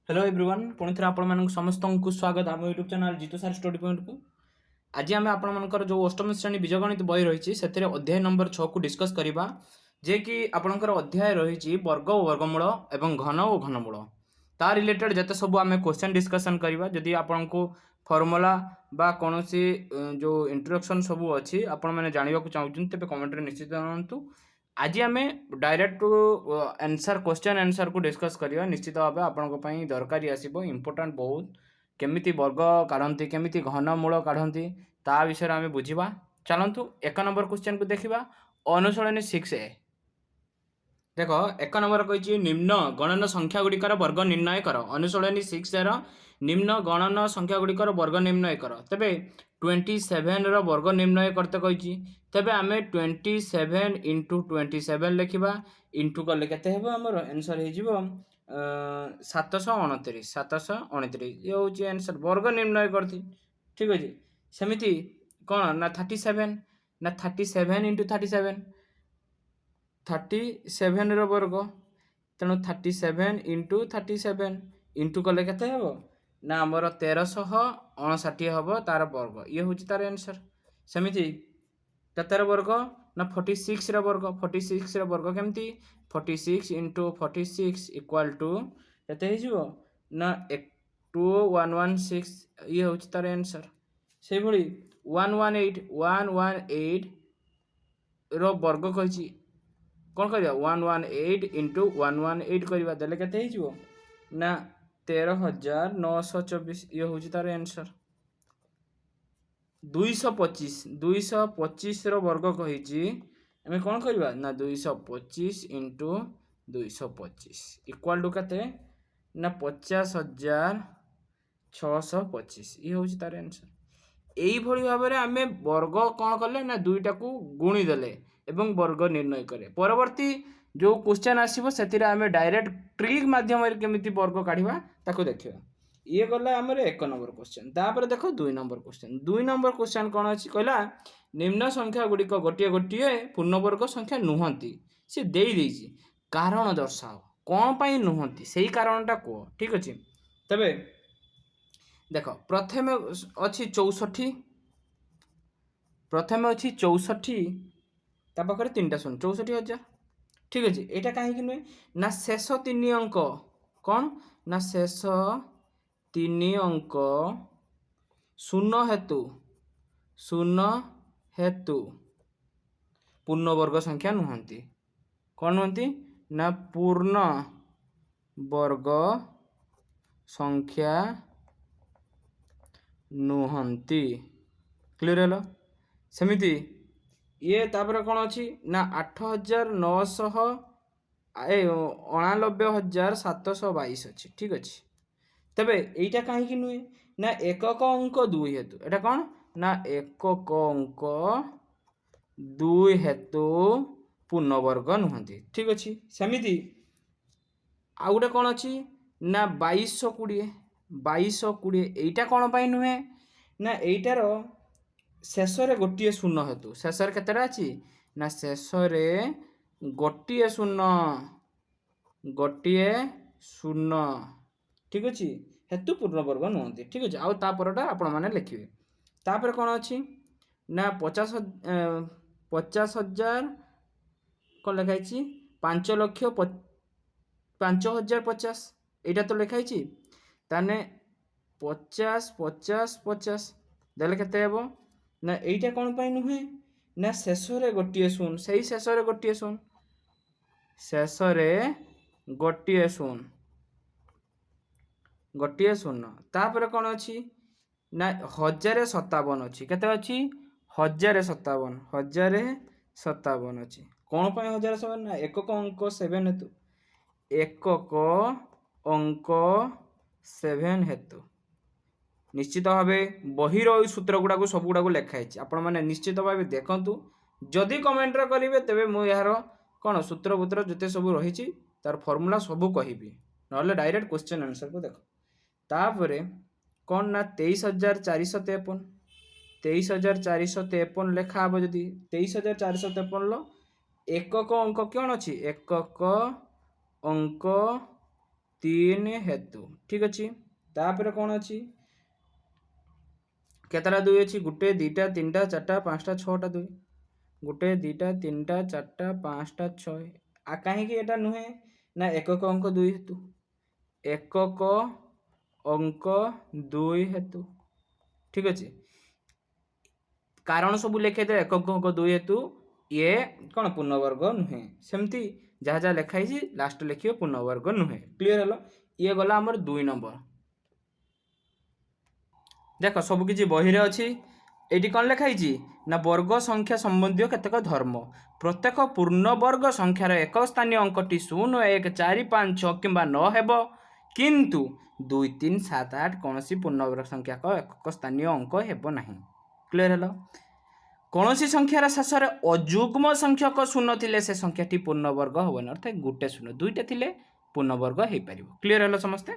Hello everyone पुणी थे आपण समस्त को स्वागत आम यूट्यूब चैनल जीतू सार स्टडी पॉइंट को। आज आम आपर जो अष्टम श्रेणी बीजगणित बही रही है अध्याय नंबर 6 को डिस्कस करवा जे कि आपणकर अध्याय रही वर्ग और वर्गमूल एवं घन और घनमूल ता रिलेटेड जिते सब आम क्वेश्चन डिस्कसन करवा जदि आपण को फर्मुला बा कौन जो इंट्रोडक्शन सब अच्छी आपण मैंने जानवा चाहूँ तेज कमेंट निश्चित जनातु। आज आम direct to answer question answer को डिस्कस करवा निश्चित भाव आपण दरकारी आसो इम्पोर्टाट बहुत केमिति वर्ग काढ़ती केमिति घनमूल काढ़ती ता विषय आम बुझा। चलतु एक नंबर क्वेश्चन को देखा अनुशूनी 6A। देख एक नंबर कही निम्न गणन संख्या गुड़िकर वर्ग निर्णय कर। अनुशूनी 6A निम्न गणन संख्या गुड़िकर वर्ग निर्णय कर। तेबे 27 वर्ग निर्णय करते कही तेबे आम 27 इंटू 27 लिखा इंटू कले के आमर आंसर हो 729 729 ये हूँ आंसर वर्ग निर्णय करती। ठीक अच्छे सेमती कौन ना 37 ना 37 इंटू 37 37 वर्ग तेणु 37 इंटू 37 इंटू कले के ना आमर 1359 हम तार वर्ग ये हूँ तार आंसर। सेमती कतार वर्ग ना 46 वर्ग 46 वर्ग केमती 46 इंटू 46 इक्वाल टू के ना 2116 ये हूँ तार आंसर। से भली 118 रो वर्ग कही कौन करवा 118 इंटू 118 करवा देले केते हो ना 13,924 ये हूँ तार आंसर। 225 वर्ग कही आम कौन करवा ना 225 इंटू 225 इक्वाल टू के ना 50,625 ये हूँ तार आंसर। यही भाव में आम वर्ग कौन कले ना दुईटा को गुणी देले एवं वर्ग निर्णय करे। परवर्ती जो क्वेश्चन आसो से आम डायरेक्ट ट्रिक मध्यम केमी वर्ग काढ़ा ताको देखिए। ये गला आमर एक नंबर क्वेश्चन। तापर देख 2 नंबर क्वेश्चन। 2 नंबर क्वेश्चन कौन अच्छी कहला निम्न संख्या गुड़िक गोटे गोटे पूर्णवर्ग संख्या नुहति सी दे कारण दर्शाओ कौन पाई नुहति से कारणटा कह। ठीक अच्छे तेरे देख प्रथम अच्छी 64 प्रथम अच्छी 64 ता पाखे 3टा शून्य 64,000। ठीक अच्छे यहाँ कहीं नुहे ना शेष 3 अंक कौन ना शेष 3 अंक शून्य हेतु पूर्णवर्ग संख्या नुहति कौन नुहति ना पूर्ण वर्ग संख्या नुहति। क्लियर है सेमिति ये तापर कौन अच्छी ना 8,989,722 अच्छी। ठीक अच्छे तेबे यहाँ कहीं नुहे ना एकक अंक 2 हेतु एटा कौन ना एकक अंक 2 हेतु पूर्णवर्ग नुहति। ठीक अच्छे सेमिति आउ गोटे कौन अच्छी ना 2220 यहाँ कौन पाई नुहे ना यहीटार शेष गोटे शून्य हेतु शेष केतेटा अच्छी ना शेष गोटे शून्य। ठीक अच्छे हेतु पूर्णवर्ग नुहति। ठीक अच्छे आउ तापरटा आपण मैंने लिखिए। तापर कौन अच्छी ना 50,000 कौन लिखाई 5,50,050 यहाँ तो लिखाई ताने 50 50 50 देले केते हेबो ना एटा कौन पाई नुहे ना शेष गोटे शून्य से शेष गोटे शून्य शेष गोटे शून्य गोटे शून्य तापर कौन अच्छी ना 1057 अच्छी केते अच्छी 1057 अच्छी कौन पाई 1057 ना एकक अंक 7 हेतु एकक अंक 7 हेतु। निश्चित भाव बहिर सूत्र गुड़ाक सब गुड़ाक लिखाई आपण मैंने निश्चित भाव देखूँ जदि कमेंट करेंगे तेरे मुझे कौन सूत्रपुत्र जिते सब रही तार फर्मूला सब कहि ना डायरेक्ट क्वेश्चन आंसर को देख। तापर कौन ना 23,453 लेखा हम जदि 23,453 एकक अंक कौन अच्छी एकक अंक तीन हेतु ठीक अच्छे तापर कौन अच्छी केतटा दुई अच्छी गोटे दुईटा तीन टा चार्टा पाँचटा छटा दुई गोटे दुईटा तीन टा चार्टा पाँचटा छः कहीं एटा नुहे ना एकक अंक दुई हेतु एकक अंक दुई हेतु ठीक अच्छे कारण सब लिखे दे एकक अंक दुई हेतु ये कौन पूर्णवर्ग नुहे सेमती जहाँ जहाँ लिखाई लास्ट लिखिए पूर्णवर्ग नुहे क्लीयर है ये गला आमर 2 नंबर देख सबकि बही अच्छी ये कौन लिखाई ना वर्ग संख्या संबंधी केतक धर्म प्रत्येक पूर्णवर्ग संख्यार एक स्थानीय अंकटी 0 1 4 5 6 कि 9 हेब किंतु 2 3 7 8 कौन पूर्णवर्ग संख्या एक स्थानीय अंक हेब नहीं क्लीयर है कौन संख्यार शेष अजुग्म संख्यक शून्य थिले से संख्याटी पूर्णवर्ग हेबन अर्थात गोटे शून्य दुईटा थिले पूर्णवर्ग हो पार क्लीयर है समस्ते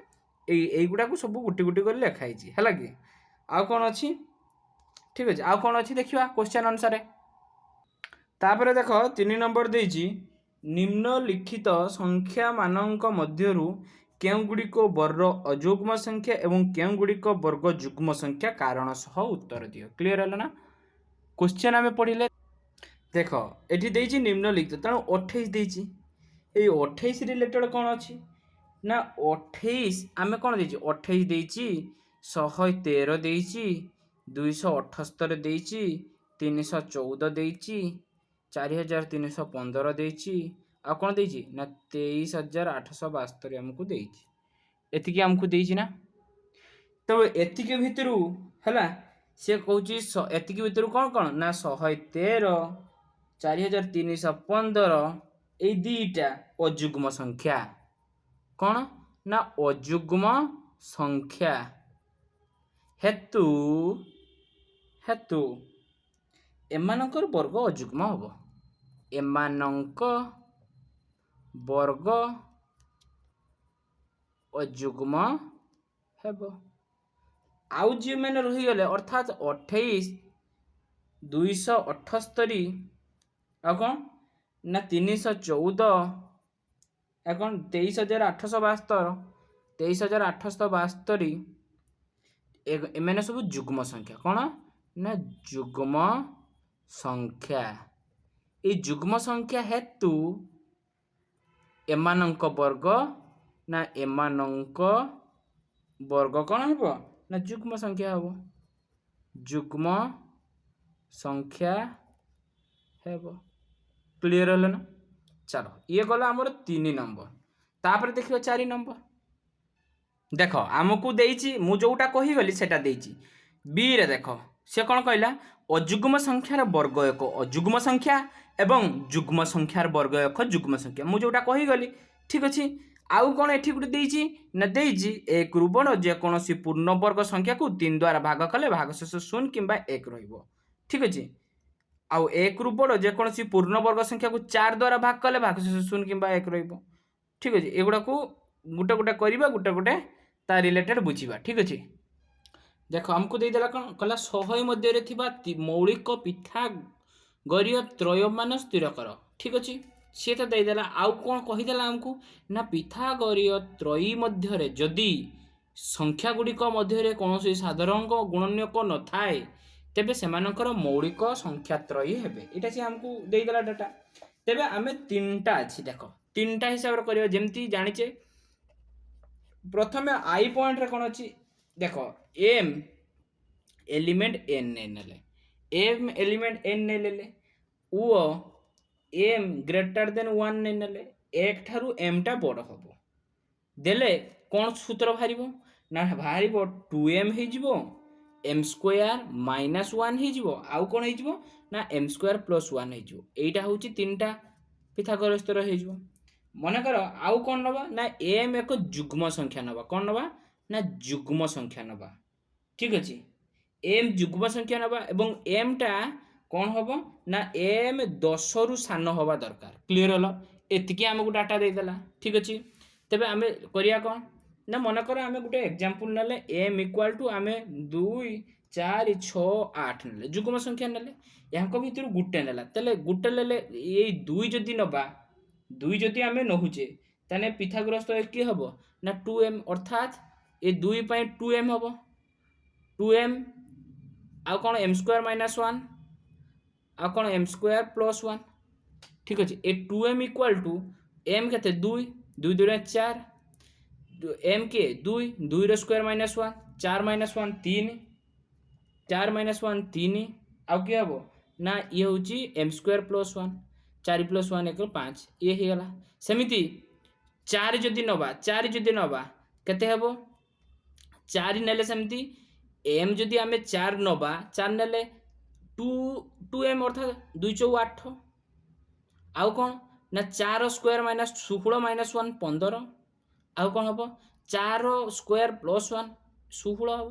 यहीगुड़ा को सब गोटी गोटी कर लिखाई है कि आउ कौन अच्छी ठीक अच्छे आउ कौन अच्छी देखा क्वेश्चन अनुसार तापर देख 3 नंबर देजी निम्नलिखित संख्या मानक मध्यरु केउगुड़िक वर्ग अजुग्म संख्या एवं केउगुड़िक वर्ग जुग्म संख्या कारण सह उत्तर दियो क्लीयर है ना क्वेश्चन आम पढ़ले देख ये निम्नलिखित तेणु 28 देची ये 28 रिलेटेड कौन अच्छी ना 28 आम कौन देची 28 देची 113 देची 278 देची 314 देची 4315 देची आ कौन देची ना 23872 आमको देची एतिकी आमको देची ना तो एतिकी भितरु हला से कौच एतिकी भितर कौन कौन ना 113 4315 ये दीटा अजुग्म संख्या कौन ना अजुग्म संख्या हेतु हेतु एमानकर वर्ग अजुग्म हम एमानक वर्ग अजुग्म हेब आउ जी मैंने रहीगले अर्थात 28 278 आ कौन ना 314 आ कौन 23872 23872 एम सब जुग्म संख्या कौन ना जुग्म संख्या ये जुग्म संख्या हेतु एमानक वर्ग ना एमानक वर्ग कौन हेब ना जुग्म संख्या हेब जुग्म संख्या हेब क्लीयर है ना चलो ये गला आमर 3 नंबर तापर देखियो 4 नंबर देख आमको देइची मु जोटा कहीगली सेटा देइची बी रे देख से कौन कहला अजुग्म संख्यार वर्ग एक अजुग्म संख्या एवं जुग्म संख्यार वर्ग एक जुग्म संख्या मु जोटा कहीगली ठीक अच्छे आउ कौन एठी गुटे देइची ना देइची एक रु बड़ जेकोसी पूर्ण वर्ग संख्या को 3 द्वारा भाग कले भागशेष 0 किंबा 1 रहिबो ठीक अच्छे आउ एक रु बड़ जेकोसी पूर्ण वर्ग संख्या को 4 द्वारा भाग कले भागशेष 0 किंबा 1 रहिबो ठीक अच्छे एगुड़ा को गोटे गोटे करबा गोटे गोटे ता रिलेटेड बुझीबा ठीक अच्छे देख हमको देदेला कौन कहला 100 मध्य मौलिक पिथागोरीय त्रयमान स्थिर कर ठीक अच्छे सी तो देदेला आउ कौन कहीदेला हमको ना पिथागोरीय त्रयी मध्य जदि संख्या गुड़िक मध्य कौन साधारण गुणनीयक न थाए तेबे सेमानकर मौलिक संख्या त्रयी हेबे एटा से हमको देदेला डाटा तेबे आमे 3टा अछि देख 3टा हिसाब रे करियो जेमती जानिचे प्रथमे आई पॉइंट रे कौन अच्छी देख एम एलिमेंट एन नेले एम एलिमेंट एन नेले ओ एम ग्रेटर देन 1 नेले एक ठारू एम टा बड़ हम देले कौन सूत्र बाहर ना बाहर 2m हो एम स्क्वायर माइनस 1 हो आउ कौन हो ना एम स्क्वायर प्लस 1 हो यहीटा हूँ 3टा पिथागोरस स्थिर हो मन कर आउ कौन नवा ना एम एक जुग्म संख्या नवा कौन नवा ना जुग्म संख्या नवा ठीक अच्छे एम जुग्म संख्या नवा एवं एम टा कौन हम ना एम 10 रु सान हवा दरकार क्लीयर हल एतिकी आमको डाटा देदेला ठीक अच्छे तेबे आमे करिया कौन ना मन कर आमे गोटे एग्जांपल नले एम इक्वल टू आमे 2 4 6 8 नेले जुग्म संख्या नेले यहाँ भर गोटे नेला तेले गोटे लेले ये 2 जदि नबा 2 जदि आमे नहुचे ताने पिथागोरस तो किए हम ना 2m अर्थात ये 2 2m हम 2m आउ कौन m स्क्वायर माइनस 1 आउ कौन m स्क्वायर प्लस 1 ठीक अच्छे ए 2m इक्वाल टू m के 2 2 2 4 m के 2 2 स्क्वायर माइनस 1 4 माइनस 1 3 4 माइनस 1 3 आउ किए हम ना ये हूँ m स्क्वायर प्लस 1 4 प्लस 1 एक 5 ये ही गला सेमिति 4 जदि नवा 4 जदि नवा केते हेबो 4 नेले सेमिति m जदि आमे 4 नवा 4 नेले 2 2m अर्थात 2 4 8 आउ कौन ना 4 स्क्वायर माइनस 16 माइनस 1 15 आउ कौन हम 4 स्क्वायर प्लस 1 16 हम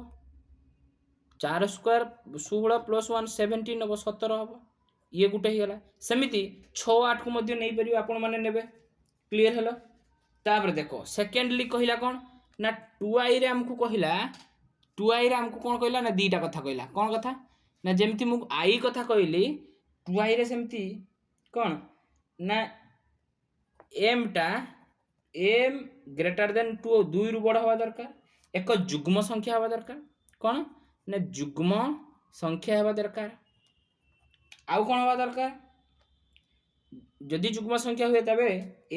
4 स्क्वायर 16 प्लस 1 17 हम 17 हम ये गोटे ही गला सेमिति 6 8 को मध्य नहीं परियो आपण माने नेबे क्लियर हेलो तापर देखो सेकेंडली कहिला कौन ना 2i रे हमको कहिला 2i रे हमको कौन कहिला ना दीटा कथा कहिला कौन कथा ना जेमती मु आई कथा कहली 2i रे सेमती कौन ना m टा m ग्रेटर देन 2 2 रु बड़ हवा दरकार एक जुग्म संख्या हवा दरकार कौन ना जुग्म संख्या हवा दरकार आउ कौन हवा दरकार जदि जुग्म संख्या हुए तबे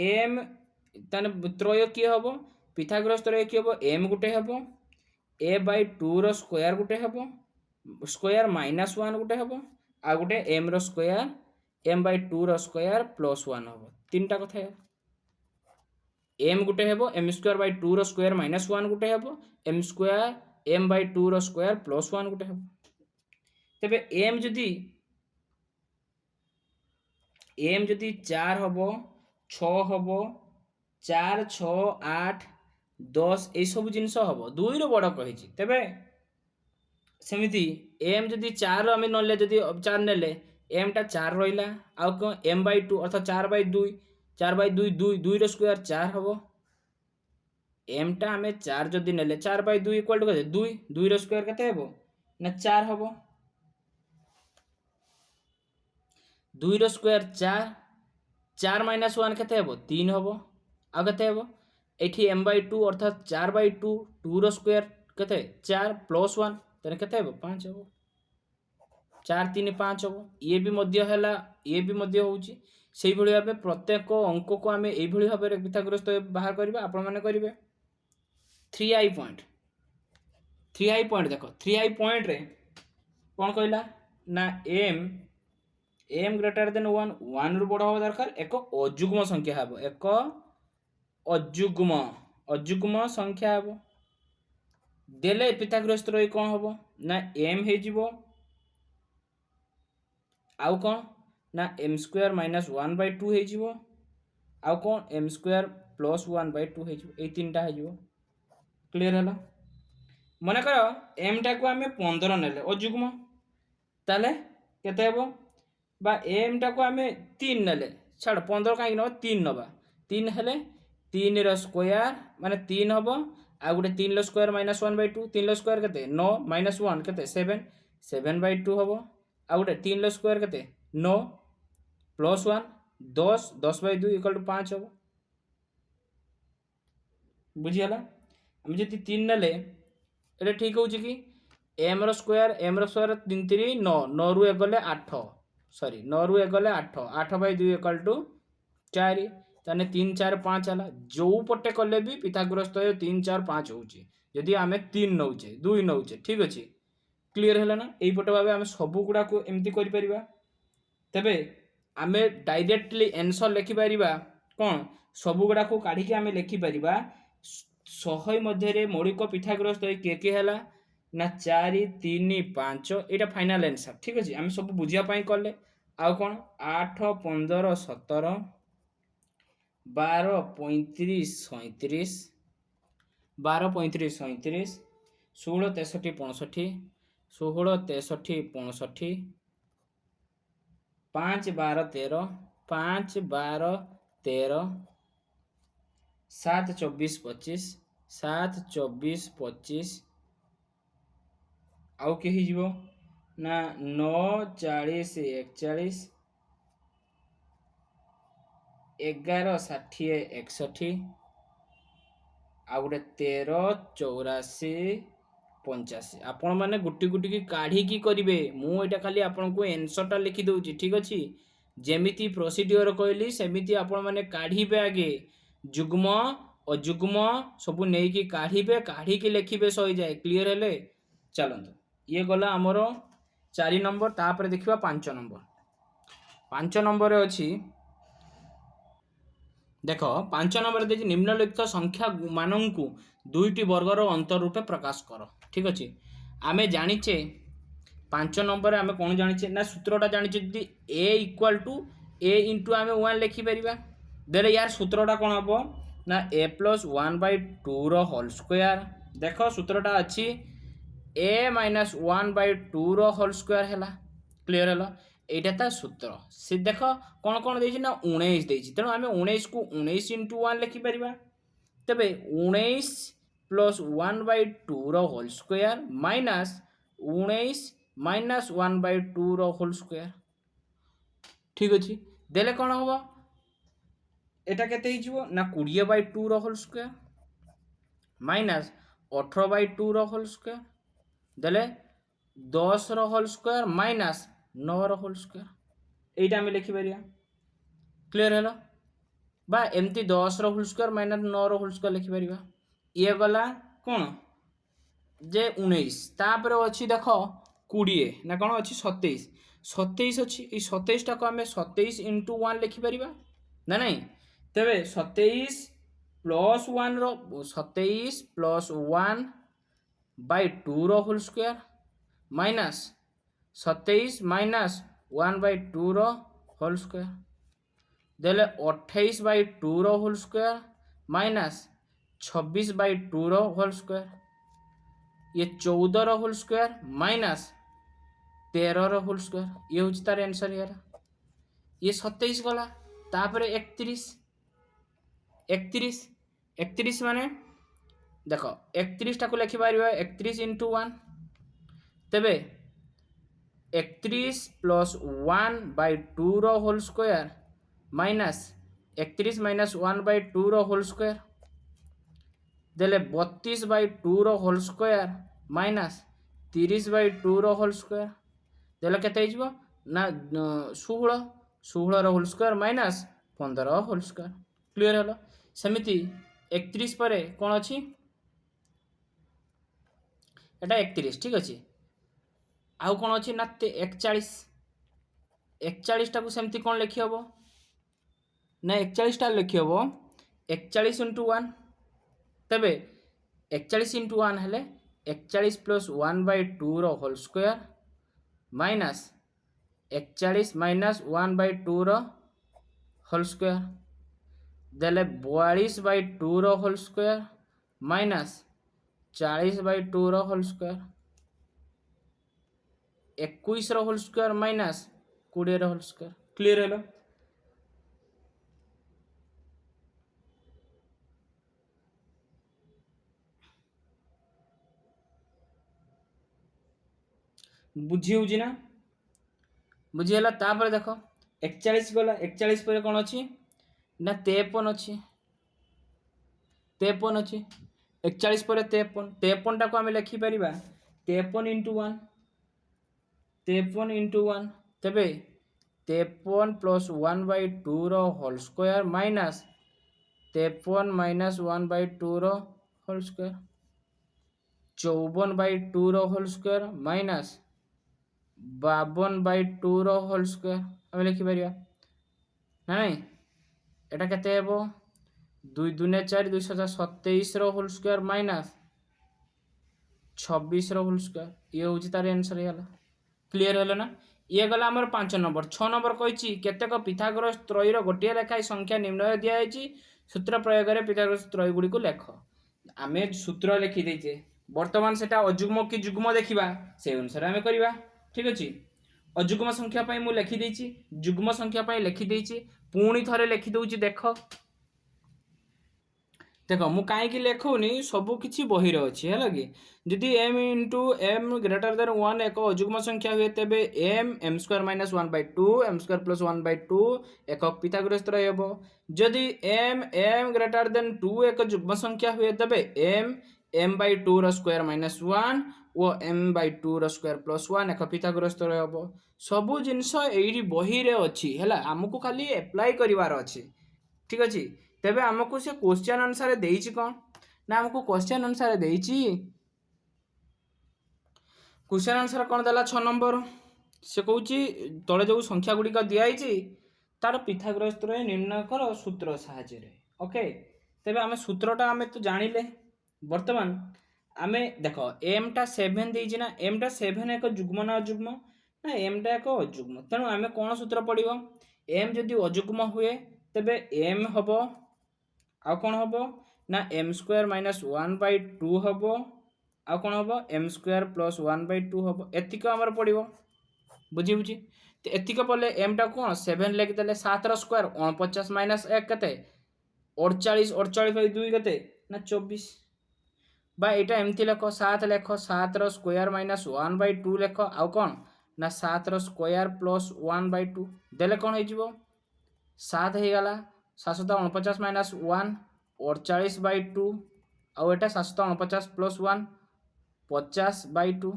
m ताने त्रय किए हबो पिथागोरस त्रय किए हबो m गुटे हबो a बाय 2 रो स्क्वायर गुटे हबो स्क्वायर माइनस 1 गुटे हबो आ गुटे m रो square m by 2 row square plus 1 हबो तीनटा कथा है m गुटे हबो m square by 2 row square minus 1 गुटे हबो m square m by 2 row square plus 1 गुटे हबो तबे m जदि 4 हबो 6 हबो 4 6 8 10 ए सब जिनस हबो 2 रो बड़ कहिछि तबे सेमिति m जदि 4 आमे नले जदि 4 नेले m टा 4 रहिला आ को m बाय 2 अर्थात 4 बाय 2 4 बाय 2 2 2 रो स्क्वायर 4 हबो m टा आमे 4 जदि नेले 4 बाय 2 इक्वल टू कते 2 2 रो स्क्वायर कते हबो ना 4 हबो 2 रो स्क्वायर 4 4 माइनस 1 कते हबो 3 हबो आ कते हबो एठी m बाय 2 अर्थात 4 बाय 2 2 रो स्क्वायर कते 4 प्लस 1 तने कते हबो 5 हबो 4 3 5 हबो ये भी मध्य हैला ये भी मध्य होउची सेही भली भाबे प्रत्येक अंक को आमे एही भली भाबे पिथागोरस तो बाहर करबा आपण माने करिवे 3i पॉइंट देखो 3i पॉइंट रे कोन कहला ना m ग्रेटर देन 1 1 रु बड़ होबा दरकार एक अजुग्म संख्या हबो एक अजुग्म संख्या हबो देले पिथागोरस तो कोन हबो ना m हे जिवो आउ कौन ना m स्क्वायर माइनस 1 बाय 2 हे जिवो आउ कौन m स्क्वायर प्लस 1 बाय 2 हे जिवो ए तीनटा हे जिवो क्लियर हला मने करो m टा को हमें 15 नेले अजुग्म ताले केते हेबो बा m टा को हमें 3 नेले छाड़ 15 काई न 3 नबा 3 हेले 3 रो स्क्वायर माने 3 हबो आ गुटे 3 लो स्क्वायर माइनस 1 बाय 2 3 लो स्क्वायर केते 9 माइनस 1 केते 7 7 बाय 2 हबो आ गुटे 3 लो स्क्वायर केते 9 प्लस 1 10 10 बाय 2 इक्वल टू 5 हबो बुझी हला हम जति 3 नेले एटा ठीक होउची कि m रो स्क्वायर 3 3 9 9 रु गले 8 सॉरी 9 रु गले 8 8 बाय 2 इक्वल टू 4 ताने 3 4 5 हला जो पटे कले भी पिथागोरस तो 3 4 5 होउची यदि आमे 3 नउचे 2 नउचे ठीक अछि क्लियर हला ना एई पटे भाबे आमे सब गुडा को एम्ति करि परिबा तबे आमे डायरेक्टली आंसर लिखि परिबा कोन सब गुडा को काढी के आमे लिखि परिबा 100 मध्ये रे मौलिक पिथागोरस तो के हला ना 4 3 5 एटा फाइनल आंसर ठीक अछि आमे सब बुझिया पई करले आ कोन 8 15 17 12 35 37 12 35 37 16 63 65 16 63 65 5 12 13 5 12 13 7 24 25 7 24 25 आउ के ही जीवो ना 9 40 41 11 60 61 आ गोटे 13 84 85 आपण मैंने गुटी गुटी की काढ़ी की करेंगे मुझा खाली आपण को एनसरटा लिखिदे ठीक अच्छे जमीती प्रोसीड्योर कहली सेमती आपण मैंने काढ़े आगे जुग्म अजुग्म सब नहीं काढ़े काढ़ी लिखे सही जाए क्लीयर है चलत ये गला आमर 4 नंबर तापर देखा 5 नंबर 5 नंबर अच्छी देख 5 नंबर देखिए निम्नलिखित संख्या मानू दुईटी वर्गर अंतर रूपे प्रकाश कर ठीक अच्छे आम जाचे 5 नंबर आम कौन जाचे ना सूत्रटा जाचे जी ए इक्वाल टू ए इंटू आम 1 लिखिपर देले यार सूत्रटा कौन हम ना ए प्लस 1/2 होल स्क्वायर देख सूत्रटा अच्छी ए माइनस 1/2 होल स्क्वायर है क्लीयर है এইটা তা सूत्र से देख कौन कौन देछि ना 19 देछि तेणु आम 19 को 19 इंटू 1 लिखिपर तेबे 19 plus 1/2 whole square minus 19 minus 1/2 whole square ठीक अच्छे देले कौन हम एटा केते हिजो ना 20/2 whole square minus 18/2 whole square देले 10 whole square minus 9 whole square यहीटा आम लिखिपर क्लीयर है बा एमती 10 whole square minus 9 whole square लिखिपर ये गला कौन जे 19 तापर अच्छी देख 20 ना कौन अच्छी 27 27 अच्छी 27 टाक आम 27 इंटू 1 लिखिपर ना नहीं तेरे 27 plus 1 27 plus 1/2 whole square minus 27 minus 1/2 whole square देले 28/2 whole square minus 26/2 whole square ये 14 whole square minus 13 whole square ये हूँ तार आंसर यार ये 27 गला तापर 31 माने देख 31 टाक लिखिपर 31 इंटू 1 तेबे 31 plus 1/2 whole square minus 31 minus 1/2 whole square देले 32/2 whole square minus 30/2 whole square देले केते हिजबो ना 16 whole square minus 15 whole square clear है सेमिति 31 पर कौन अच्छी एटा 31 ठीक अच्छे आउ कौन अच्छी ना 41 टाक सेमती कौन लिखी हम ना 41 टा लिखी हम 41 इंटू 1 तेबे 41 इंटू 1 हेले 41 plus 1/2 whole square minus 41 minus 1/2 whole square देले 42/2 whole square minus 40/2 whole square 21 whole square minus 20 whole square clear है बुझी हो ना बुझीगला तापर देख 41 गला 41 पर कौन अच्छी ना 53 अच्छी 53 अच्छी 41 पर 53 टाक आम लिखिपर 53 इंटू 1 53 इंटू 1 तेबे 53 plus 1/2 whole square minus 53 minus 1/2 whole square 54/2 whole square minus 52/2 whole square आम लिखिपर नहीं एटा केते हेबो 2 दूने 4 227 whole square minus 26 whole square ये हूँ तार आंसर है क्लीयर है ना ये गला आमर 5 नंबर 6 नंबर कही केतेक पिथागोरस त्रयीर गोटे लेखाएं संख्या निम्न दिखाई सूत्र प्रयोग में पिथागोरस त्रयी गुड़ी को लेख आम सूत्र लिखिदे बर्तमान से अजुग्म कि जुग्म देखा से अनुसार आम करवा ठीक अच्छे अजुग्म संख्या मुझे लिखिदे जुग्म संख्या लिखिदे पुणी थे लिखिदे देख देख मु कहीं लिखुनी सबकि बही अच्छी है कि जदि m into M greater than 1 एक अजुग्म संख्या हुए तेज M square minus 1/2 M square plus 1/2 एक पिथागोरस रही जदि एम ग्रेटर देन 2 एक जुग्म संख्या हुए तेज m/2 स्क्वायर माइनस 1 और m/2 स्क्वायर प्लस 1 एक पिथागोरस रही सबू जिनस यही बही रे अच्छी है आमको खाली एप्लाई करार अच्छी ठीक अच्छे तेबे आमको से क्वेश्चन अनुसार देइछि कौन ना आमको क्वेश्चन अनुसार देइछि क्वेश्चन आंसर कौन देला 6 नंबर से कहूँ तले जो संख्या गुड़िक दिखाई तार पिथागोरस त्रय निर्णय कर सूत्र साहाय्य ओके तेबे आमे सूत्रटा आमे तो जानिले वर्तमान आमे देख एम टा 7 देइछि ना एम टा 7 एक जुग्म ना अजुग्म ना एम टा एक अजुग्म तेणु आमे कौन सूत्र पड़िबो एम जदि अजुग्म हुए तेबे एम हबो आ कौन हम ना एम स्क्वायर माइनस 1/2 हम आ कौन हम एम स्क्वायर प्लस 1/2 हम एतिक आमर पड़ो बुझी बुझी तो एतिक पड़े एम टा कौन 7 लिखिदे 7 स्क्वायर 49 माइनस 1 के 48 48/2 के ना 24 बा यहाँ एमती लेख 7 लेख 7 स्क्वायर माइनस 1/2 लेख आउ कौन ना 7 स्क्वायर प्लस 1/2 देले कौन हो 7 हो गला 749 माइनस 1 48/2 आउ एटा 749 प्लस 1 50/2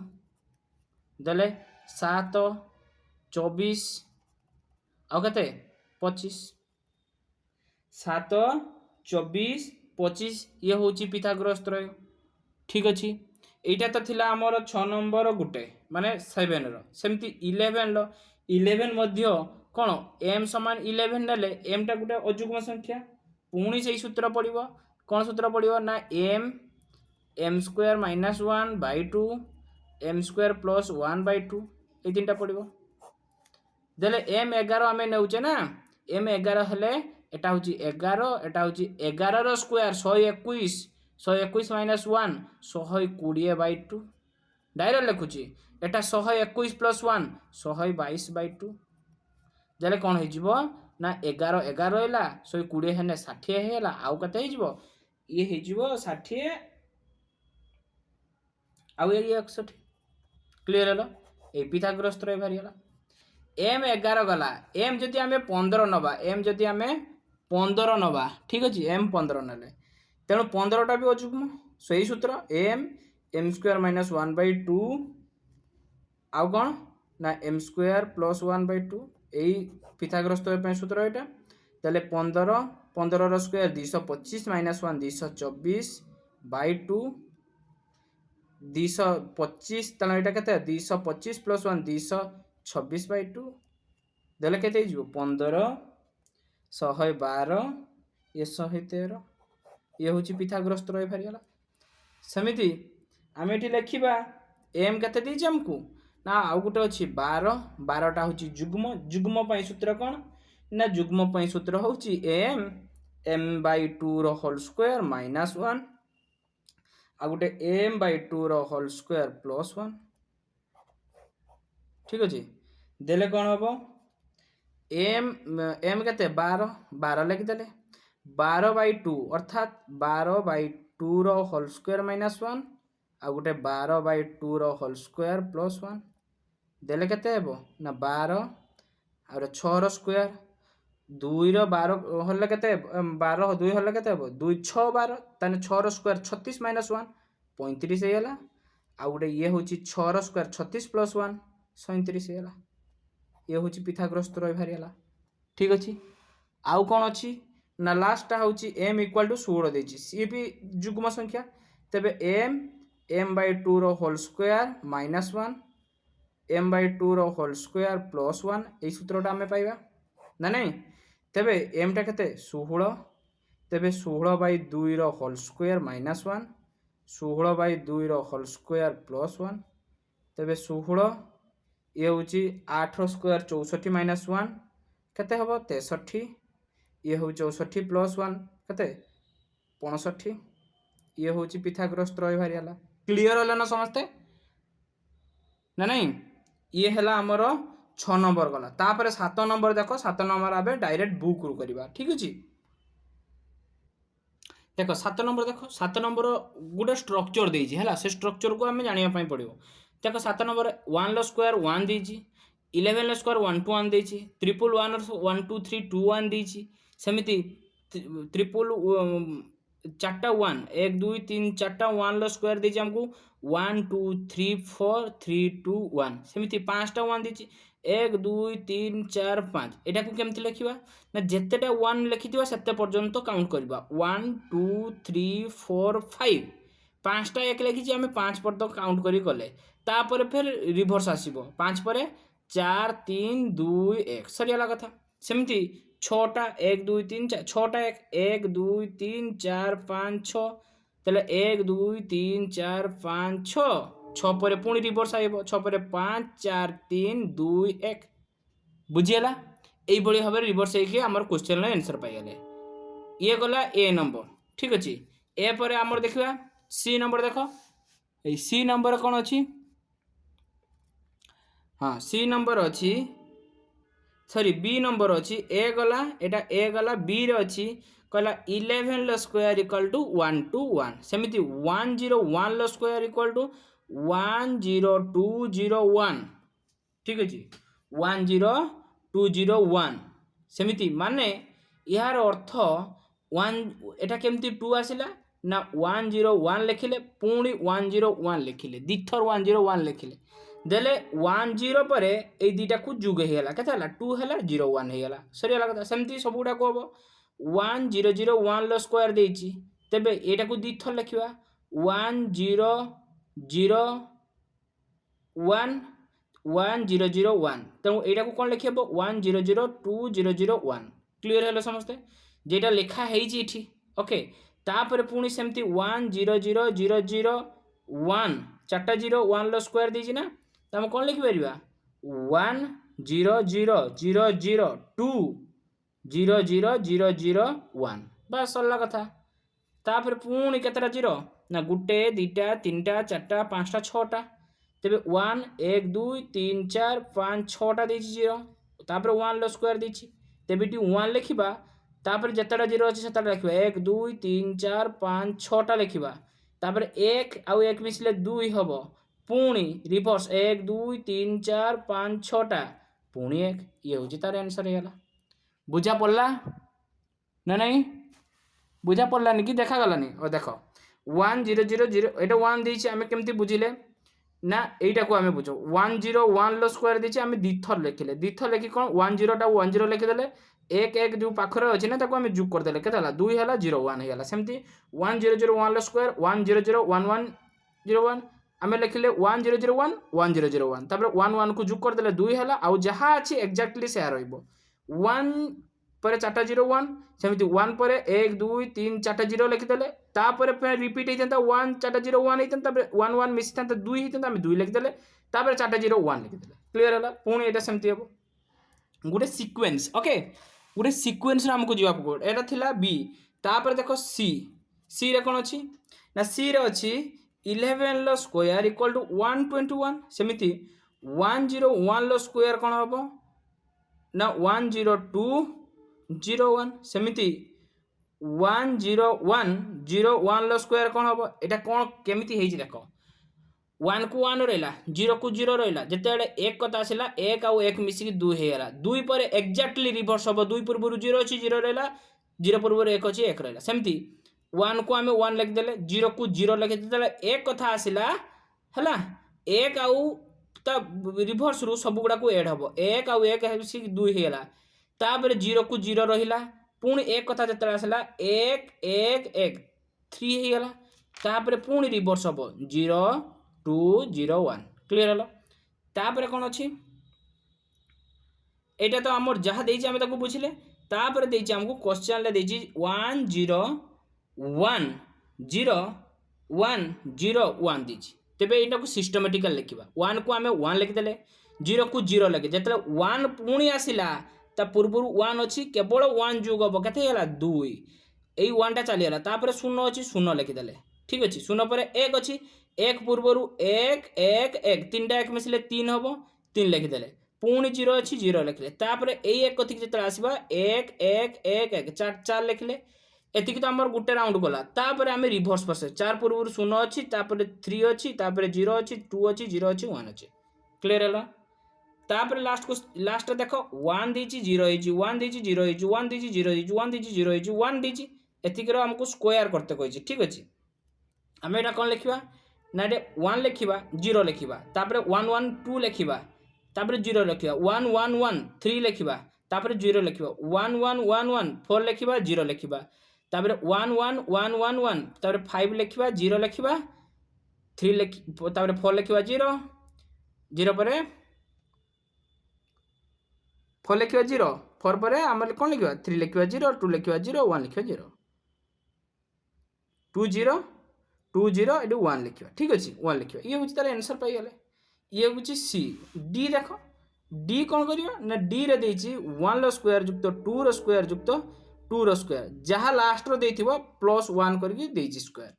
देले 7 24 आउ केते 25 7 24 25 ये हूँ पिथागोरस त्रय ठीक अच्छे यहाँ तो थिला आमर 6 नंबर गुटे माने 7 सेमती 11 कौन एम समान 11 नेले एम टा गोटे अजुग्म संख्या पुणी से सूत्र पड़ो कौन सूत्र पड़ो ना M square minus 1/2 M square plus 1/2 ये 3टा पड़ो देले एम 11 आम नौचे ना एम 11 हेले एटा हूँ 11 एटा हूँ 11 स्क्वायर 121 माइनस 1 120/2 डायरेक्ट लिखुची एटा 121 प्लस 1 122/2 देले कौन हो ना 11 11 रहा 120 हेने 60 है आउ कते ये हो 60 आउ ये 61 क्लीयर है ये पिथागोरस त्रय बाहरीगला एम 11 गला एम जदि आम 15 नवा एम जदि आम 15 नवा ठीक अच्छे एम 15 नेले तेणु 15टा भी अजुग्म सही सूत्र एम स्क्वायर माइनस 1/2 आउ कौन ना एम स्क्वायर प्लस 1/2 यही पिथागोरस त्रय सूत्र यहाँ तेल 15 स्क्वायर 225 माइनस 1 224/2 225 तेना यहाँ के 225 प्लस 1 226/2 देले के 15 112 ये 113 ये हूँ पिथागोरस त्रय बाहरीगला सेमती आम ये लिखा एम के देती आमको ना आउ गोटे अच्छी 12टा हूँ जुग्म जुग्म सूत्र कौन ना जुग्म सूत्र हूँ m/2 होल स्क्वायर माइनस 1 आ गोटे m/2 होल स्क्वायर प्लस 1 ठीक अच्छे देले कौन हम एम के 12 लिखिदे 12/2 अर्थात 12/2 होल स्क्वायर माइनस 1 आ गोटे 12/2 होल स्क्वायर प्लस 1 देले केते हेबो ना 12 और 6 स्क्वायर 2 12 होले केते 12 2 होले केते हेबो 2 6 12 ताने 6 स्क्वायर 36 माइनस 1 35 हेला आ गोटे ये हूँ 6 स्क्वायर 36 प्लस 1 37 हेला ये हूँ पिथागोरस त्रय बाहरीगला ठीक अच्छे आउ कौन अच्छी ना लास्टा हूँ एम इक्वाल टू 16 देछि सी भी जुग्म संख्या तेबे m/2 whole square minus 1 m/2 whole square plus 1 ये सूत्रटा आम पाइबा ना नहीं तेबे एम टा केते 16 तेबे 16/2 whole square minus 1 16/2 whole square plus 1 तेबे 16 ये हूँ 8 स्क्वायर 64 माइनस 1 केते हम 63 ये हूँ 64 प्लस 1 केते 65 ये हूँ पिथागोरस त्रय बाहरीगला क्लीयर है ना समस्ते ना नहीं ये है आमर 6 नंबर गला तापर 7 नंबर देख 7 नंबर आबे डायरेक्ट बुक रु करबा ठीक अछि देख 7 नंबर देख 7 नंबर गोटे स्ट्रक्चर देइछि हैला से स्ट्रक्चर को हमें जानिया पई पड़ियो। देख 7 नंबर 1 लो स्क्वायर 1 देइछि 11 लो स्क्वायर 1 2 1 देइछि ट्रिपल 1 1 2 3 2 1 देइछि सेमिति ट्रिपल चारटा 1 1 2 3 चारटा 1 लो स्क्वायर देइछि हमको 1 2 3 4 3 2 1 सेमिति पांचटा 1 देइछि 1 2 3 4 5 एटा को केमति लिखिबा ना जेतेटा 1 लिखिथिबा सेते पर्यंत काउंट करबा 1 2 3 4 5 पांचटा 1 लिखिछि हमें 5 पर्यंत काउंट करी गले तापर फिर रिवर्स आसीबो 5 परे 4 3 2 1 सरियाला कथा सेमिति 6टा 1 2 3 4 6टा 1 2 3 4 5 6 तले 1 2 3 4 5 6 6 पर पुणी रिवर्स आइबो 6 पर 5 4 3 2 1 बुझियला एई बळी भाबे रिवर्स हेकि हमर क्वेश्चन रे आंसर पाइ गेले ये गला ए नंबर ठीक अछि ए पर हमर देखिबा सी नंबर देखो ए सी नंबर कोन अछि हां सी नंबर अछि सॉरी बी नंबर अछि ए गला एटा ए गला बी रे अछि कहला 11 लो स्क्वायर इक्वल टू 1 2 1 सेमिति 101 लो स्क्वायर इक्वल टू 10201 ठीक अछि 10201 सेमिति माने यार अर्थ 1 एटा केमति 2 आसिला ना 101 लिखिले पुणी 101 लिखिले दिथर 101 लिखिले देले 10 पर ए दीटा को जुग हेला केते हला 2 हेला 01 हेला सरिया लागता सेमती सब गुडा को 1001 लो स्क्वायर देछि तबे एटा को दिथर लिखिबा 1001 1001 तो एटा को कोन लिखिबो 100201 क्लियर हेलो समझते जेटा लिखा हेछि इठी ओके तापर पुणी सेमती 100001 चारटा 01 लो स्क्वायर देछि ना तो हम कौन लिखिपर 100002 बस सरला कथा तापर पुणी केतटा जीरो ना गुटे दीटा तीनटा चारटा पांचटा छटा तेबे 1 1 2 3 4 5 6टा देछि जीरो तापर 1 लो स्क्वायर देछि तेबे टी 1 लिखिबा तापर जेतटा जीरो अछि सेतटा लिखिबा 1 2 3 4 5 6टा लिखिबा तापर 1 आउ 1 मिसले 2 हबो पुणी रिवर्स 1 2 3 4 5 6टा पुणी 1 ये होची तार आंसर हेला बुझा पड़ला ना नहीं बुझा पड़लानी कि देखा गलानी ओ देखो 1000 एटा 1 देछि हमें केमती बुझिले ना एटा को हमें बुझो 101 लो स्क्वायर देछि हमें दिथर लिखिले दिथर लिखि कोन 10 टा 10 लिखि देले 1 1 जो पाखरे अछि ना ताको हमें जुग कर देले केते हला 2 हला 01 हेला सेमती 1001 लो स्क्वायर 1001101 आमे लिखिले 1001 1001 तापर 11 को जुग कर देले 2 हला आउ जहा अछि एग्जैक्टली से रहइबो 1 पर 4टा 01 सेमिति 1 पर 1 2 3 4टा 0 लिखि देले तापर पे रिपीट हेतंता 1 4टा 01 हेतंता तापर 1 1 मिस हेतंता 2 हेतंता हम 2 लिखि देले तापर 4टा 01 लिखि देले क्लियर हला पुणी एटा सेमिति हेबो गुटे सीक्वेंस ओके गुटे सीक्वेंस रे हमको जीवा पड़ो एटा थिला बी तापर देखो सी सी रे कोन अछि ना सी रे अछि 11 लो स्क्वायर इक्वल टू 121 सेमिति 101 लो स्क्वायर कोन हबो ना 10201 सेमिति 10101 लो स्क्वायर कोन हबो एटा कोन केमिति हेछि देखो 1 को 1 रहला 0 को 0 रहला जेतेडे 1 कथा आसिला 1 आउ 1 मिसी 2 हेला 2 पर एग्जैक्टली रिवर्स हबो 2 पूर्वरु 0 अछि 0 रहला 0 पूर्वरु 1 अछि 1 रहला सेमिति 1 को हमें 1 लिख देले 0 को 0 लिख देले 1 कथा आसिला हला 1 आउ ता रिवर्स रु सब गुडा को ऐड हबो 1 आउ 1 मिसी 2 हेला तापर 0 को 0 रहिला पुणी 1 कथा जते आसिला 1 1 1 3 हेला तापर पुणी रिवर्स हबो 0 2 0 1 क्लियर हलो तापर कोन अछि एटा तो हमर जहा देछि हम ताको बुझिले तापर देछि हमको क्वेश्चन ले देछि 10101001 देछि तेबे एटा को सिस्टमैटिकल लिखिबा 1 को हमें 1 लिख देले 0 को 0 लगे जेतले 1 पुणी आसिला ता पूर्वरु 1 अछि केवल 1 जोग हबो कते होला 2 एई 1 टा चली हला तापर 0 अछि 0 लिखि देले ठीक अछि 0 पर 1 अछि 1 पूर्वरु 1 1 1 तीनटा 1 मिसले 3 हबो 3 लिखि देले पुणी 0 अछि 0 लिखले तापर एई 1 कथि जेतले आसीबा 1 1 1 1 4 4 लिखले एतिक तो आम गोटे राउंड गला तापर आम रिभर्स प्रोसेस 4 पूर्व 0 अच्छी 3 अच्छी 0 अच्छी 2 अच्छी 0 अच्छी 1 अच्छी क्लियर है तापर लास्ट को लास्ट देख 1 दीची 0 होइची 1 दीची 0 होइची 1 दीची 0 होइची 1 दीची 0 होइची 1 दीची एतिक हमको स्क्वायर करते कही ठीक अच्छे आम यहाँ कौन लिखा ना ये 1 लिखा 0 लिखा तापर 1 1 2 लिखा तापर 0 लिखा 1 1 1 3 लिखा तापर 0 लिखा 1 1 1 1 4 लिखा 0 लिखा तापर 1 1 1 1 1 तापर 5 लिखा 0 लिखा 3 लिख तापर 4 लिखा 0 0 पर 4 लिखा 0 4 पर आम कौन लिखा 3 लिखा 0 2 लिखा 0 1 लिखा 0 2 0 2 0 ये 1 लिखा ठीक अच्छे 1 लिखा ये हूँ तार आंसर पाईगले ये हूँ सी डी देख डी कौन कर डी रे देछि 1 रो स्क्वायर युक्त 2 रो स्क्वायर युक्त 2 रो स्क्वायर जहाँ लास्ट रो देथिबो प्लस 1 करके देछि स्क्वायर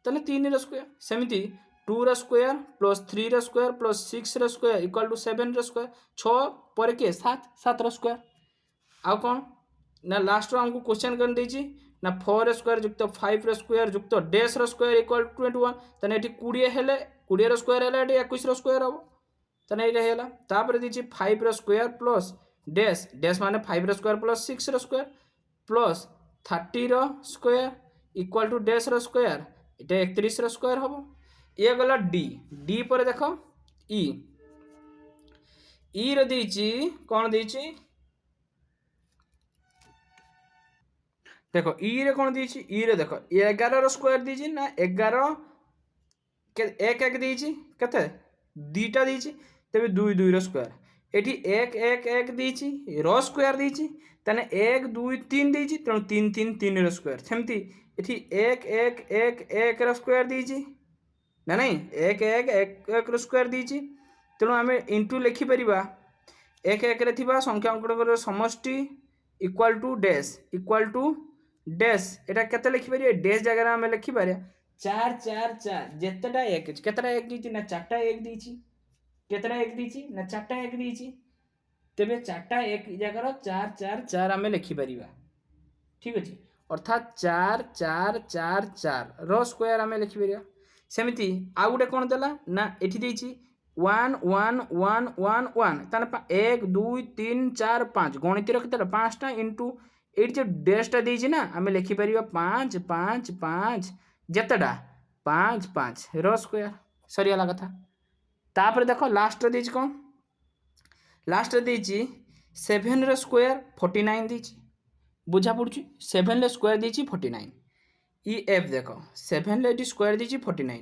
तने 3 रो स्क्वायर सेमिति 2 रो square plus 3 rho square plus 6 rho square equal to 7 rho square 6 पर के 7 7 रो स्क्वायर आउ कौन ना लास्ट रो हमको क्वेश्चन कर देछि ना 4 स्क्वायर युक्त 5 रो स्क्वायर युक्त dash row square equal to 21 तने एठी 20 हेले 20 रो स्क्वायर हेले एठी 21 रो स्क्वायर हबो तने एटा हेला तापर दिछि 5 रो स्क्वायर प्लस डैश डैश माने 5 रो square plus 6 rho square plus 30 rho square equal to dash row square एटा 31 रो स्क्वायर हबो ये गला डी डी पर देखो ई रो देछि कोन देछि देखो ई रे कौन दीची ई रे देखो 11 रो स्क्वायर दीची ना 11 के एक एक दीची केते दीटा दीची तबे 2 2 रो स्क्वायर एठी 1 1 1 दीची रो स्क्वायर दीची तने 1 2 3 दीची तण 3 3 3 रो स्क्वायर सेमती एठी 1 1 1 1 रो स्क्वायर दीची ना नहीं 1 1 1 1 रो स्क्वायर दीची तण आमे इनटू लिखि परिबा 1 1 रे थिबा संख्या अंकड़ समष्टि इक्वल टू डैश एटा केते लिखि परिए डैश जगह आमे लिखि परिया 4 4 4 जेतेटा 1 केतेटा 1 दीची ना 4टा 1 दीची केतेटा 1 दीची ना 4टा 1 दीची तेबे 4टा 1 जगह 4 4 4 आमे लिखि परिबा ठीक अछि अर्थात 4 4 4 4 रो स्क्वायर आमे लिखि परिया सेमिति आ गुटे कोन देला ना एठी देछि 1 1 1 1 1 ताने 1 2 3 4 5 गणित रखितला 5टा इनटू एट जो डैशटा देछि ना आमे लिखि परिबा 5 5 5 जेतडा 5 5 रो स्क्वायर सरियाला कथा तापर देखो लास्ट रे देछि कोन लास्ट रे देछि 7 रो स्क्वायर 49 देछि बुझा पड़छि 7 रे स्क्वायर देछि 49 ई एफ देखो 7 रे डी स्क्वायर देछि 49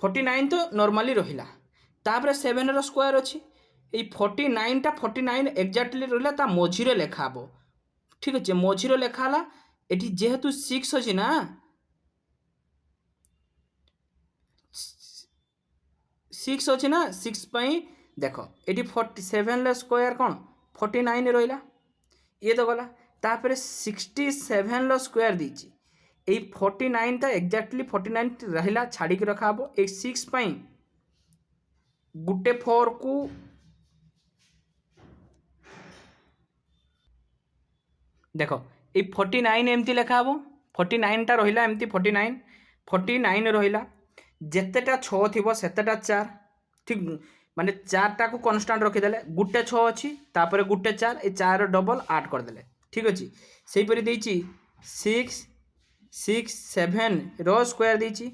49 तो नॉर्मली रहिला तापर 7 रो स्क्वायर अछि ए 49 टा 49 एक्जेक्टली रहिला ता मझी रे लेखा हबो ठीक अच्छे मझीर लेखाला एटी जेहेतु 6 अच्छी ना 6 अच्छी ना 6 पाई देखो एटी 47 ले स्क्वायर कौन 49 रहिला ये तो गला तापर 67 लो स्क्वायर दीची ए 49 ता एक्जेक्टली 49 रहिला छाड़ी के रखा हबो ए 6 पाई गुटे 4 को देख ये 49 एमती लेखा हम 49 टा रहा एमती 49 49 रहा जितेटा 6 थी सेतेटा 4 ठीक माने 4टा को कन्स्टांट रखीदे गुटे 6 अच्छी तापर गुटे 4 ये 4 डबल 8 करदे ठीक अच्छे से परी 6 6 7 रो स्क्वायर देछि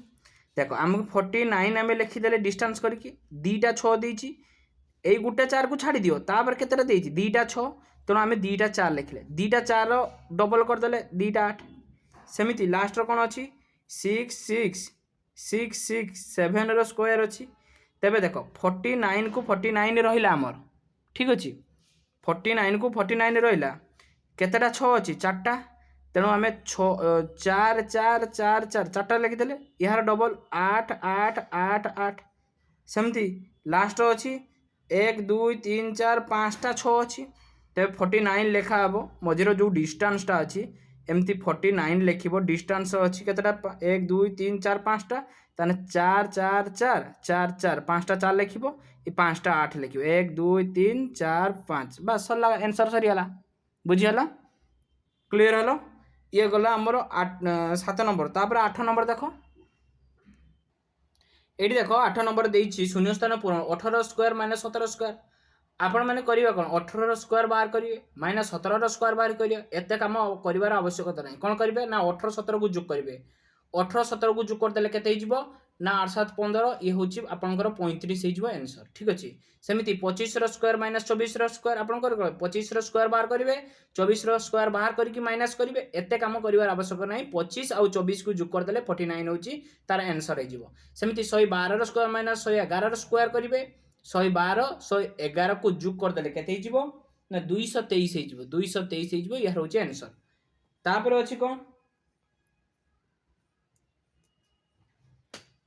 देखो आमको 49 आम लिखिदे डिस्टेंस करके 2टा 6 देछि ए गुटे 4 को छाड़ी दियो तापर केतेटा देछि 2टा 6 तेणु आम 2टा 4 लिखले 2टा 4 डबल करदे 2टा 8 सेमिति लास्ट कौन अच्छी 6 6 6 6 7 रो स्क्वायर अच्छी तेबे देखो 49 को 49 रहिला आमर ठीक अच्छे 49 को 49 रहिला केतेटा 6 अच्छी 4टा तेणु आम 4 4 4 4 4टा लिखिदे यार डबल 8 8 8 8 सेमती लास्ट अच्छी 1 2 3 4 5टा 6 अच्छी तेज 49 लेखा हम मझीर जो डिस्टेंसटा अच्छी एमती 49 लिखब डिस्टेंस अच्छी केतेटा 1 2 3 4 5टा ताने 4 4 4 4 4 5टा 4 लिखब ये 5टा 8 लिख 1 2 3 4 5 बस सरला आंसर सरीगला बुझीगला क्लीयर हलो ये गला आमर 7 नंबर। तापर 8 नंबर देख, ये देख 8 नंबर देछि शून्य स्थान पूरण 18 स्क्वायर माइनस 17 स्क्वायर। आपण मैंने करिवे कोन 18 स्क्वायर बाहर करिवे माइनस 17 स्क्वायर बाहर करिवे। एते काम करिवार आवश्यकता नहीं। कोन करिवे ना 18 17 को जोग करिवे। 18 17 को जोग करदेले केते हिजिवो ना 8 7 15 ये होची आपनकर 35 हिजिवो आंसर। ठीक अछि। सेमिति 25 रो स्क्वायर माइनस 24 रो स्क्वायर आपण कर 25 रो स्क्वायर बाहर करिवे 24 रो स्क्वायर बाहर करके माइनस करिवे। एते काम करिवार आवश्यकता नहीं। 25 और 24 को जोग करदेले 49 होची तार आंसर हिजिवो। सेमिति 112 रो स्क्वायर माइनस 111 रो स्क्वायर करिवे 112 111 को जोग करदेले केते हिजिवो ना 223 हिजिवो। 223 हिजिवो यार होची आंसर। तापर अछि कोन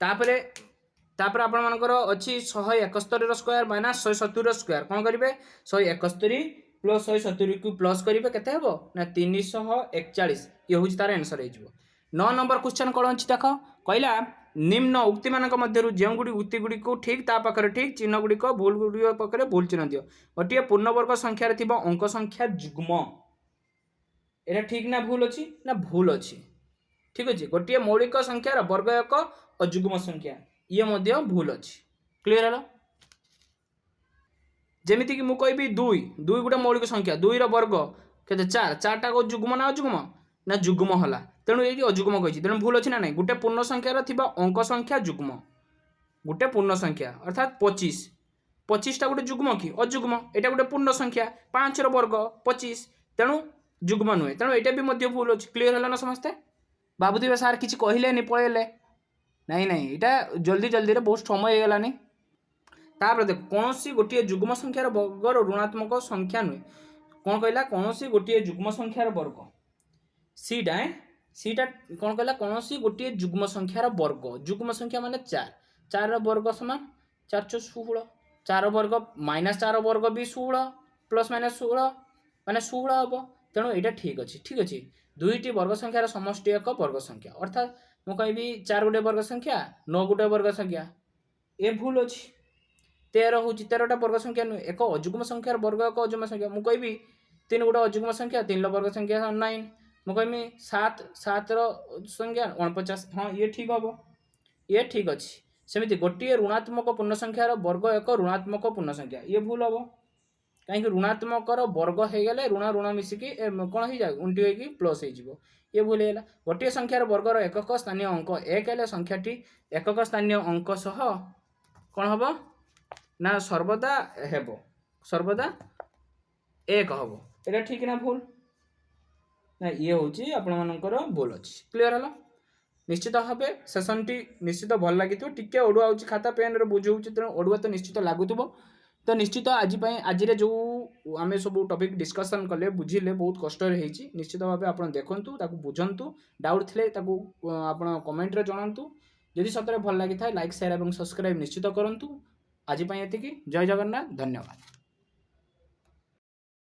तापरे तापर आपण मानकर अछि 171 रो स्क्वायर माइनस 170 रो स्क्वायर कोन करिवे 171 प्लस 170 को प्लस करिवे केते हेबो ना 341 ये होची तार आंसर हिजिवो। 9 नंबर क्वेश्चन कोन अछि देखो कहला निम्न उक्ति मानक मध्यरु जेउ गुडी उक्ति गुडी को ठीक ता पाखरे ठीक चिन्ह गुडी को भूल गुडी पाखरे भूल चिन्ह दियो। गोटे पूर्णवर्ग संख्या रे थिबो अंक संख्या जुग्म एरा ठीक ना भूल अछि ना भूल अछि। ठीक अछि। गोटे मौलिक संख्या रो वर्ग एक और जुग्म संख्या ये मध्य भूल अछि। क्लियर हला जेमिति कि मु कहबी 2 2 गोटे मौलिक संख्या 2 रो वर्ग केते 4 4 टा को जुग्म ना अजुग्म ना जुग्म हला तेणु ये अजुग्म कहिछि तेणु भूल अछि ना नहीं। गोटे पूर्ण संख्या रो थिबा अंक संख्या जुग्म गोटे पूर्ण संख्या अर्थात 25 25 टा गोटे जुग्म कि अजुग्म एटा गोटे पूर्ण संख्या 5 रो वर्ग 25 तेणु जुग्म नुहे तेणु एटा भी मध्य भूल अछि। क्लियर हला ना समस्ते बाबुदिबे सार किछि कहिले नि पळेले नहीं नहीं एटा जल्दी जल्दी रे बहुत समय हो गलानी। तापर देख कोनोसी गोटे जुग्म संख्यार वर्ग ऋणात्मक संख्या नुहे कोन कहला कोनोसी गोटे जुग्म संख्यार वर्ग सीटा सीटा कोन कहला कोनोसी गोटे जुग्म संख्यार वर्ग जुग्म संख्या माने 4 4 रो वर्ग समान 4 16 4 वर्ग माइनस 4 वर्ग भी 16 प्लस माइनस 16 माने 16 हबो तेणु एटा ठीक अछि। ठीक अछि। दुईटी वर्ग संख्यार समष्टि एक वर्ग संख्या अर्थात मु कहबी 4 गोटे वर्ग संख्या 9 गोटे वर्ग संख्या ए भूल अछि। 13 होची 13टा वर्ग संख्या नु एक अजुग्म संख्यार वर्ग एक अजुग्म संख्या मु कहबी 3 गोटे अजुग्म संख्या 3 रो वर्ग संख्या 9 मु कहबी 7 7 रो संख्या 49 हां ये ठीक हबो ये ठीक अछि। सेमिति गोटे ऋणात्मक पूर्ण संख्यार वर्ग एक ऋणात्मक पूर्ण संख्या ये भूल हबो कहीं ऋणात्मक वर्ग हो गले ऋण ऋण मिसिकी कौन हो जाए उल्टी होगी प्लस हो ये भूल है। गोटे संख्यार वर्गर एकक स्थानीय अंक 1 हेले संख्याटी एकक स्थानीय अंक सह कौन हम ना सर्वदा हेबो सर्वदा 1 हम एटा ठीक ना भूल ना ये होची आपण मानकर भूल अछि। क्लियर हला निश्चित भाव सेशन टी निश्चित भल लगी टिके ओडुआ होची खाता पेन रे बुझौची तेणु ओडुआ तो निश्चित लागुथबो तो निश्चित आज आज जो आम सब टॉपिक डिस्कशन कले बुझिले बहुत कष्ट होती निश्चित भाव आप देखु बुझंतु डाउट थे आप कमेंट रे जणांतु जदि सतरे भल लगी था लाइक शेयर और सब्सक्राइब निश्चित करूँ। आज ये जय जगन्नाथ धन्यवाद।